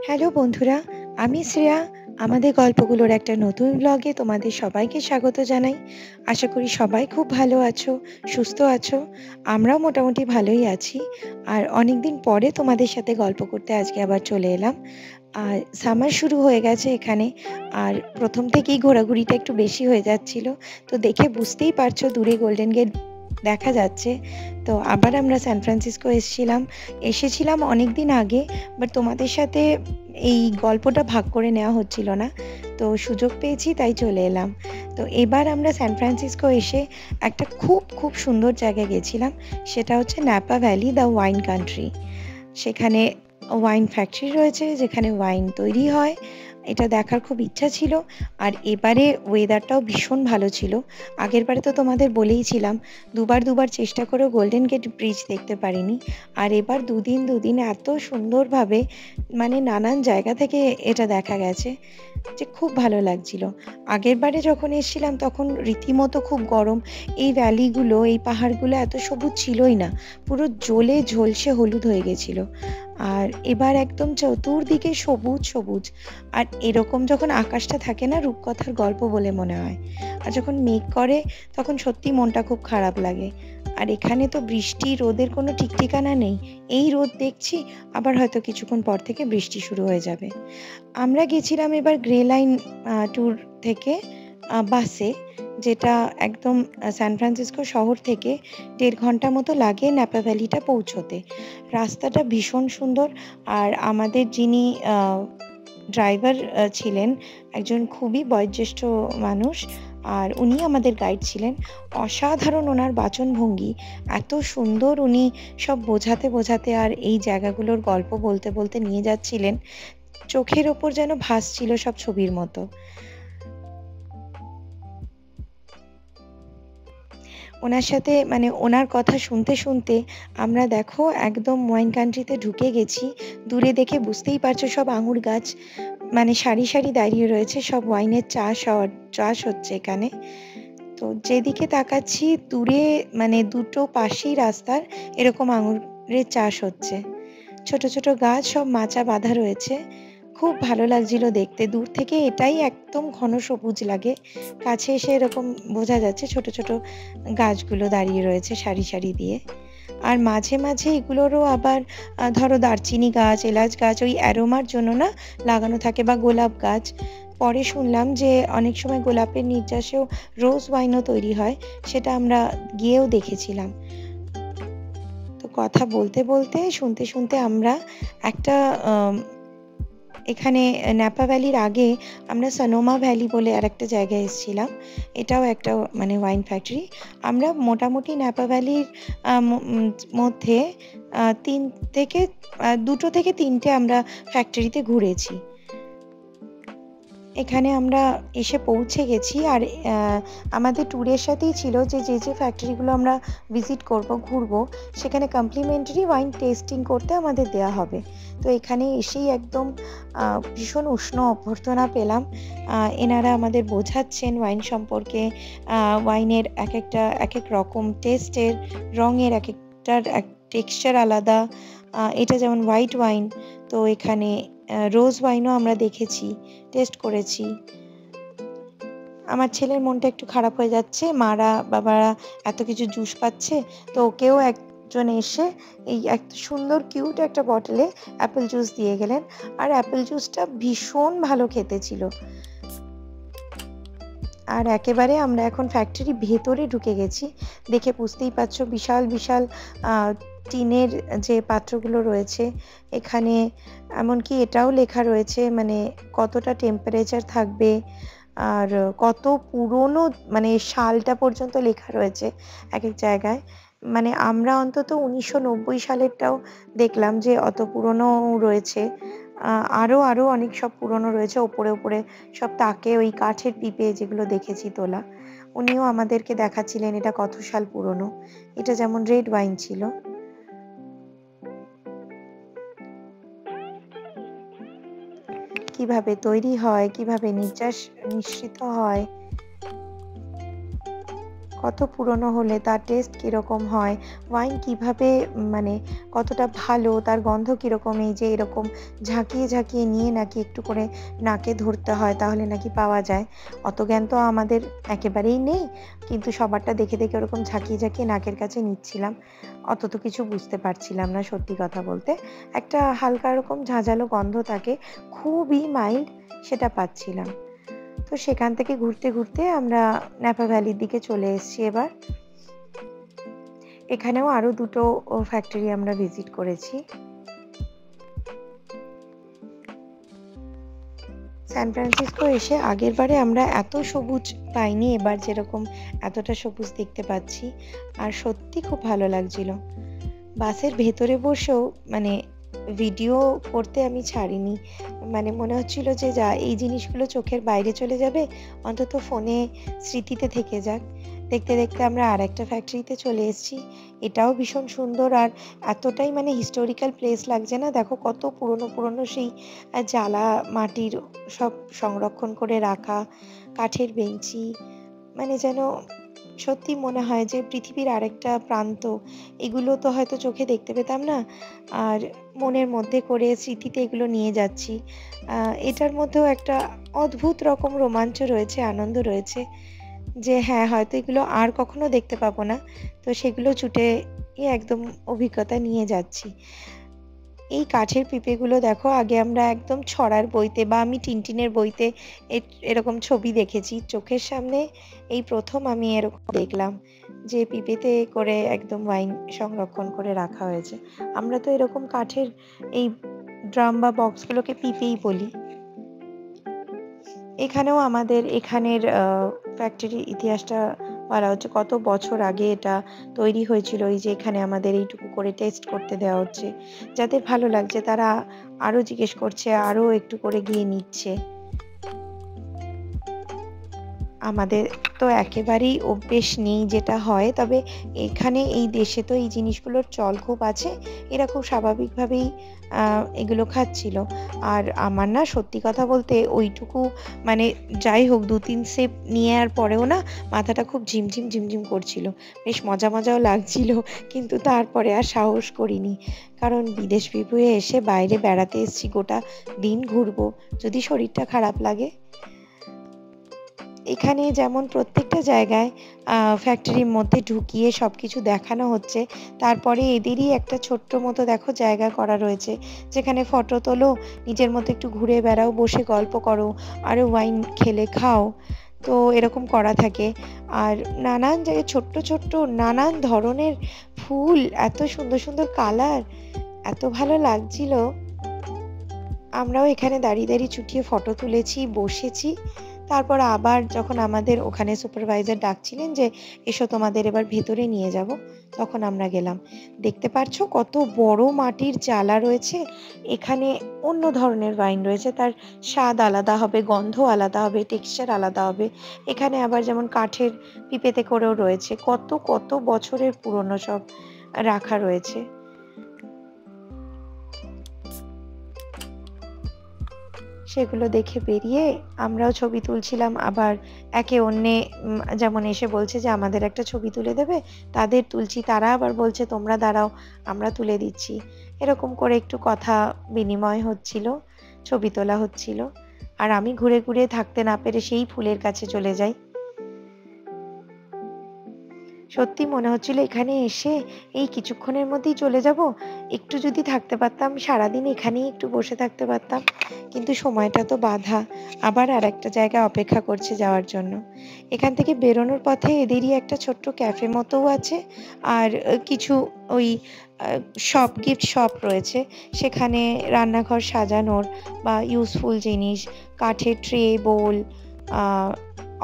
Hello বন্ধুরা, আমি শ্রেয়া। আমাদের গল্পগুলোর একটা নতুন ব্লগে তোমাদের সবাইকে স্বাগত জানাই। আশা করি সবাই খুব ভালো আছো, সুস্থ আছো। আমরাও মোটামুটি ভালোই আছি। আর অনেকদিন পরে তোমাদের সাথে গল্প করতে আজকে আবার চলে এলাম। আর সামার শুরু হয়ে গেছে এখানে। আর প্রথম থেকেই ঘোরাঘুরিটা একটু বেশি হয়ে যাচ্ছিল। তো দেখে বুঝতেই পারছো দূরে গোল্ডেন গেট দেখা যাচ্ছে। তো আবার আমরা সান ফ্রান্সিসকো এসেছিলাম অনেক দিন আগে। বাট তোমাদের সাথে এই গল্পটা ভাগ করে নেওয়া হচ্ছিল না। তো সুযোগ পেয়েছি তাই চলে এলাম। তো এবার আমরা সান ফ্রান্সিসকো এসে একটা খুব খুব সুন্দর জায়গায় গেছিলাম। সেটা হচ্ছে nappa valley, the wine country. সেখানে ওয়াইন ফ্যাক্টরি রয়েছে যেখানে ওয়াইন তৈরি হয়। এটা দেখার খুব ইচ্ছা ছিল। আর এবারে ওয়েদারটাও ভীষণ ভালো ছিল। আগের বারে তো তোমাদের বলেইছিলাম দুবার চেষ্টা করেও গোল্ডেন গেট ব্রিজ দেখতে পারিনি। আর এবার দুদিন এত সুন্দরভাবে মানে নানান জায়গা থেকে এটা দেখা গেছে যে খুব ভালো লাগছিল। আগের বারে যখন এসেছিলাম তখন রীতিমতো খুব গরম। এই ভ্যালিগুলো, এই পাহাড়গুলো এত সবুজ ছিলই না, পুরো জ্বলে ঝলসে হলুদ হয়ে গেছিল। আর এবার একদম চতুর্দিকে সবুজ সবুজ। আর এরকম যখন আকাশটা থাকে না, রূপকথার গল্প বলে মনে হয়। আর যখন মেঘ করে তখন সত্যি মনটা খুব খারাপ লাগে। আর এখানে তো বৃষ্টি রোদের কোনো ঠিক ঠিকানা নেই। এই রোদ দেখছি, আবার হয়তো কিছুক্ষণ পর থেকে বৃষ্টি শুরু হয়ে যাবে। আমরা গেছিলাম এবার গ্রে লাইন ট্যুর থেকে বাসে, যেটা একদম সান ফ্রান্সিসকো শহর থেকে ১.৫ ঘন্টা মতো লাগে ন্যাপা ভ্যালিটা পৌঁছোতে। রাস্তাটা ভীষণ সুন্দর। আর আমাদের যিনি ড্রাইভার ছিলেন একজন খুবই বয়োজ্যেষ্ঠ মানুষ। আর উনি আমাদের গাইড ছিলেন। অসাধারণ ওনার বাচনভঙ্গি, এত সুন্দর উনি সব বোঝাতে আর এই জায়গাগুলোর গল্প বলতে নিয়ে যাচ্ছিলেন। চোখের ওপর যেন ভাসছিল সব ছবির মতো। ওনার সাথে মানে ওনার কথা শুনতে আমরা দেখো একদম ওয়াইন কান্ট্রিতে ঢুকে গেছি। দূরে দেখে বুঝতেই পারছো সব আঙুর গাছ মানে সারি দাঁড়িয়ে রয়েছে, সব ওয়াইনের চাষ হচ্ছে এখানে। তো যেদিকে তাকাচ্ছি দূরে মানে দুটো পাশেই রাস্তার এরকম আঙুরের চাষ হচ্ছে। ছোট ছোট গাছ সব মাচা বাঁধা রয়েছে। খুব ভালো লাগছিল দেখতে। দূর থেকে এটাই একদম ঘন সবুজ লাগে। কাছে এসে এরকম বোঝা যাচ্ছে ছোট ছোট গাছগুলো দাঁড়িয়ে রয়েছে সারি দিয়ে। আর মাঝে এগুলোরও আবার ধরো দারচিনি গাছ, এলাচ গাছ ওই অ্যারোমার জন্য না লাগানো থাকে, বা গোলাপ গাছ। পরে শুনলাম যে অনেক সময় গোলাপের নির্যাসেও রোজ ওয়াইনও তৈরি হয়। সেটা আমরা গিয়েও দেখেছিলাম। তো কথা বলতে শুনতে আমরা একটা এখানে ন্যাপা ভ্যালির আগে আমরা সনোমা ভ্যালি বলে আরেকটা জায়গায় এসেছিলাম। এটাও একটা মানে ওয়াইন ফ্যাক্টরি। আমরা মোটামুটি ন্যাপা ভ্যালির মধ্যে 2টো থেকে 3টে আমরা ফ্যাক্টরিতে ঘুরেছি। এখানে আমরা এসে পৌঁছে গেছি। আর আমাদের ট্যুরের সাথেই ছিল যে ফ্যাক্টরিগুলো আমরা ভিজিট ঘুরবো, সেখানে কমপ্লিমেন্টারি ওয়াইন টেস্টিং করতে আমাদের দেওয়া হবে। তো এখানে এসেই একদম ভীষণ উষ্ণ অভ্যর্থনা পেলাম। এনারা আমাদের বোঝাচ্ছেন ওয়াইন সম্পর্কে। ওয়াইনের এক এক রকম টেস্টের, রঙের এক একটার টেক্সচার আলাদা। এটা যেমন হোয়াইট ওয়াইন, তো এখানে রোজ ওয়াইনও আমরা দেখেছি, টেস্ট করেছি। আমার ছেলের মনটা একটু খারাপ হয়ে যাচ্ছে, মারা বাবারা এত কিছু জুস পাচ্ছে। তো ওকেও একজন এসে এই এক সুন্দর কিউট একটা বটলে অ্যাপেল জুস দিয়ে গেলেন। আর অ্যাপেল জুসটা ভীষণ ভালো খেতে ছিল। আর একেবারে আমরা এখন ফ্যাক্টরি ভেতরে ঢুকে গেছি। দেখে বুঝতেই পারছো বিশাল টিনের যে পাত্রগুলো রয়েছে এখানে। এমনকি এটাও লেখা রয়েছে মানে কতটা টেম্পারেচার থাকবে, আর কত পুরনো মানে সালটা পর্যন্ত লেখা রয়েছে এক এক জায়গায়। মানে আমরা অন্তত 1990 সালেরটাও দেখলাম যে অত পুরনো রয়েছে। আরো অনেক সব পুরনো রয়েছে ওপরে সব তাকে ওই কাঠের পিপে যেগুলো দেখেছি তোলা। উনিও আমাদেরকে দেখাচ্ছিলেন এটা কত সাল পুরনো। এটা যেমন রেড ওয়াইন ছিল। কিভাবে তৈরি হয়, কিভাবে নিঃসৃত হয়, কত পুরনো হলে তার টেস্ট কীরকম হয়, ওয়াইন কীভাবে মানে কতটা ভালো, তার গন্ধ কীরকম, এই যে এরকম ঝাঁকিয়ে ঝাঁকিয়ে নিয়ে নাকি একটু করে নাকে ধরতে হয় তাহলে নাকি পাওয়া যায়। অত জ্ঞান তো আমাদের একেবারেই নেই, কিন্তু সবারটা দেখে দেখে ওরকম ঝাঁকিয়ে ঝাঁকিয়ে নাকের কাছে নিচ্ছিলাম। অত তো কিছু বুঝতে পারছিলাম না সত্যি কথা বলতে। একটা হালকা রকম ঝাঁঝালো গন্ধ থাকে, খুবই মাইল্ড, সেটা পাচ্ছিলাম। তো সেখান থেকে ঘুরতে ঘুরতে আমরা ন্যাপা ভ্যালির দিকে চলে এসেছি এবার। এখানেও আরও দুটো ফ্যাক্টরি আমরা ভিজিট করেছি। সান ফ্রান্সিসকো এসে আগের বারে আমরা এত সবুজ পাইনি, এবার যেরকম এতটা সবুজ দেখতে পাচ্ছি, আর সত্যি খুব ভালো লাগছিল। বাসের ভেতরে বসেও মানে ভিডিও করতে আমি ছাড়িনি, মানে মনে হচ্ছিল যে যা এই জিনিসগুলো চোখের বাইরে চলে যাবে, অন্তত ফোনে স্মৃতিতে থেকে যাক। দেখতে দেখতে আমরা আর একটা ফ্যাক্টরিতে চলে এসেছি। এটাও ভীষণ সুন্দর আর এতটাই মানে হিস্টোরিক্যাল প্লেস লাগছে না, দেখো কত পুরনো পুরনো সেই জ্বালা মাটির সব সংরক্ষণ করে রাখা, কাঠের বেঞ্চি, মানে যেন সত্যি মনে হয় যে পৃথিবীর আরেকটা প্রান্ত। এগুলো তো হয়তো চোখে দেখতে পেতাম না, আর মনের মধ্যে করে স্মৃতিতে এগুলো নিয়ে যাচ্ছি। এটার মধ্যেও একটা অদ্ভুত রকম রোমাঞ্চ রয়েছে, আনন্দ রয়েছে যে হ্যাঁ, হয়তো এগুলো আর কখনো দেখতে পাবো না, তো সেগুলো ছুটে একদম অভিজ্ঞতা নিয়ে যাচ্ছি। এই কাঠের পিঁপেগুলো দেখো, আগে আমরা একদম ছড়ার বইতে বা আমি টিনটিনের বইতে এরকম ছবি দেখেছি, চোখের সামনে এই প্রথম আমি এরকম দেখলাম যে পিঁপেতে করে একদম ওয়াইন সংরক্ষণ করে রাখা হয়েছে। আমরা তো এরকম কাঠের এই ড্রাম বা বক্সগুলোকে পিঁপেই বলি। এখানেও আমাদের এখানের ফ্যাক্টরির ইতিহাসটা বলা হচ্ছে, কত বছর আগে এটা তৈরি হয়েছিল। এই যে এখানে আমাদের এইটুকু করে টেস্ট করতে দেওয়া হচ্ছে, যাদের ভালো লাগছে তারা আরও জিজ্ঞেস করছে, আরও একটু করে গিয়ে নিচ্ছে। আমাদের তো একেবারেই অভ্যেস নেই যেটা হয়, তবে এখানে এই দেশে তো এই জিনিসগুলোর চল খুব আছে, এরা খুব স্বাভাবিকভাবেই এগুলো খাচ্ছিল। আর আমার না সত্যি কথা বলতে ওইটুকু মানে যাই হোক ২-৩ সেপ নেওয়ার পরেও না মাথাটা খুব ঝিমঝিম ঝিমঝিম করছিল, বেশ মজা মজাও লাগছিল, কিন্তু তারপরে আর সাহস করিনি, কারণ বিদেশ বিভুঁয়ে এসে বাইরে বেড়াতে এসেছি, গোটা দিন ঘুরবো, যদি শরীরটা খারাপ লাগে। এখানে যেমন প্রত্যেকটা জায়গায় ফ্যাক্টরির মধ্যে ঢুকিয়ে সব কিছু দেখানো হচ্ছে, তারপরে এদেরই একটা ছোট্ট মতো দেখো জায়গা করা রয়েছে, যেখানে ফটো তোলো, নিজের মতো একটু ঘুরে বেড়াও, বসে গল্প করো, আরও ওয়াইন খেলে খাও, তো এরকম করা থাকে। আর নানান জায়গায় ছোট্ট ছোট্ট নানান ধরনের ফুল, এত সুন্দর সুন্দর কালার, এত ভালো লাগছিল। আমরাও এখানে দাঁড়িয়ে দাঁড়িয়ে চুটিয়ে ফটো তুলেছি, বসেছি। তারপর আবার যখন আমাদের ওখানে সুপারভাইজার ডাকছিলেন যে এসো তোমাদের এবার ভেতরে নিয়ে যাব, তখন আমরা গেলাম। দেখতে পারছো কত বড় মাটির চালা রয়েছে, এখানে অন্য ধরনের ওয়াইন রয়েছে, তার স্বাদ আলাদা হবে, গন্ধ আলাদা হবে, টেক্সচার আলাদা হবে। এখানে আবার যেমন কাঠের পিপেতে করেও রয়েছে, কত কত বছরের পুরনো সব রাখা রয়েছে। সেগুলো দেখে বেরিয়ে আমরাও ছবি তুলছিলাম, আবার একে অন্যে যেমন এসে বলছে যে আমাদের একটা ছবি তুলে দেবে, তাদের তুলছি, তারা আবার বলছে তোমরা দাঁড়াও আমরা তুলে দিচ্ছি। এরকম করে একটু কথা বিনিময় হচ্ছিল, ছবি তোলা হচ্ছিল, আর আমি ঘুরে ঘুরে থাকতে না পেরে সেই ফুলের কাছে চলে যাই। সত্যি মনে হচ্ছিল এখানে এসে এই কিছুক্ষণের মধ্যেই চলে যাব, একটু যদি থাকতে পারতাম সারাদিন এখানেই একটু বসে থাকতে পারতাম, কিন্তু সময়টা তো বাধা, আবার আর একটা জায়গায় অপেক্ষা করছে যাওয়ার জন্য। এখান থেকে বেরোনোর পথে এদেরই একটা ছোট্ট ক্যাফে মতোও আছে, আর কিছু ওই শপ, গিফট শপ রয়েছে, সেখানে রান্নাঘর সাজানোর বা ইউজফুল জিনিস, কাঠের ট্রে, বোল,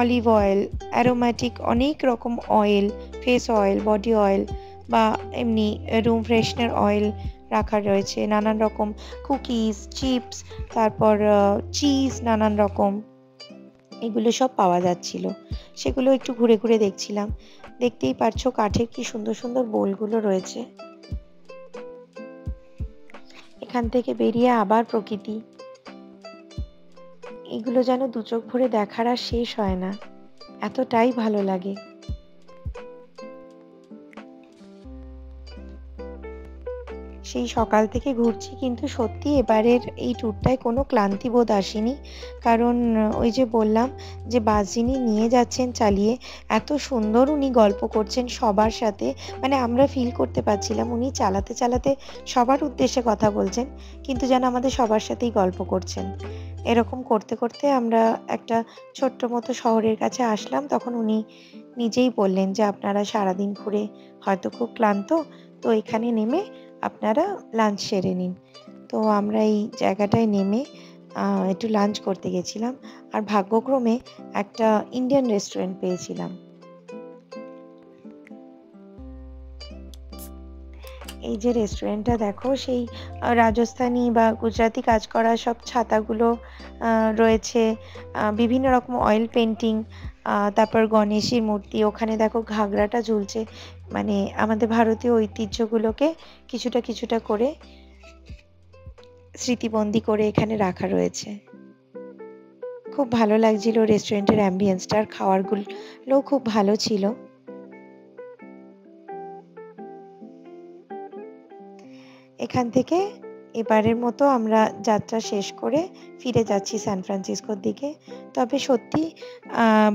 অলিভ অয়েল, অ্যারোম্যাটিক অনেক রকম oil, face oil, body oil বা এমনি রুম ফ্রেশনার অয়েল রাখা রয়েছে, নানান রকম কুকিজ, চিপস, তারপর চিজ, নানান রকম, এগুলো সব পাওয়া যাচ্ছিল। সেগুলো একটু ঘুরে ঘুরে দেখছিলাম। দেখতেই পারছো কাঠের কি সুন্দর সুন্দর বোলগুলো রয়েছে। এখান থেকে বেরিয়ে আবার প্রকৃতি, এগুলো যেন দু চোখ ভরে দেখার আর শেষ হয় না, এতটাই ভালো লাগে। সেই সকাল থেকে ঘুরছি, কিন্তু সত্যি এবারের এই ট্যুরটায় কোনো ক্লান্তিবোধ আসেনি। কারণ ওই যে বললাম যে বাস যিনি নিয়ে যাচ্ছেন চালিয়ে, এত সুন্দর উনি গল্প করছেন সবার সাথে। মানে আমরা ফিল করতে পারছিলাম উনি চালাতে, চালাতে সবার উদ্দেশ্যে কথা বলছেন, কিন্তু যেন আমাদের সবার সাথেই গল্প করছেন। এরকম করতে, করতে আমরা একটা ছোট্ট মতো শহরের কাছে আসলাম। তখন উনি নিজেই বললেন যে, "আপনারা সারাদিন ঘুরে হয়তো খুব ক্লান্ত, তো এখানে নেমে আপনারা লাঞ্চ সেরে নিন।" তো আমরা এই জায়গাটায় নেমে একটু লাঞ্চ করতে গেছিলাম। আর ভাগ্যক্রমে একটা ইন্ডিয়ান রেস্টুরেন্ট পেয়েছিলাম। এই যে রেস্টুরেন্টটা দেখো, সেই রাজস্থানী বা গুজরাটি কাজ করা সব ছাতাগুলো আ রয়েছে। বিভিন্ন রকম অয়েল পেইন্টিং, তারপর গণেশের মূর্তি। ওখানে দেখো ঘাগরাটা ঝুলছে। মানে আমাদের ভারতীয় ঐতিহ্যগুলোকে কিছুটা, কিছুটা করে স্মৃতিবন্দী করে এখানে রাখা রয়েছে। খুব ভালো লাগছিল রেস্টুরেন্টের অ্যাম্বিয়েন্সটা, আর খাবারগুলোও খুব ভালো ছিল। এখান থেকে এবারের মতো আমরা যাত্রা শেষ করে ফিরে যাচ্ছি সান ফ্রান্সিসকোর দিকে। তবে সত্যি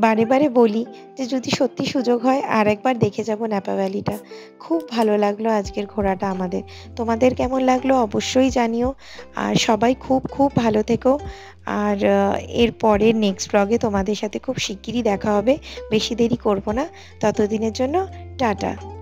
বারে, বারে বলি যে যদি সত্যি সুযোগ হয় আরেকবার দেখে যাব ন্যাপা ভ্যালিটা। খুব ভালো লাগলো আজকের ঘোরাটা আমাদের। তোমাদের কেমন লাগলো অবশ্যই জানিও। আর সবাই খুব, খুব ভালো থেকো। আর এর পরের নেক্সট ভ্লগে তোমাদের সাথে খুব শিগগিরই দেখা হবে। বেশি দেরি করব না। ততদিনের জন্য টাটা।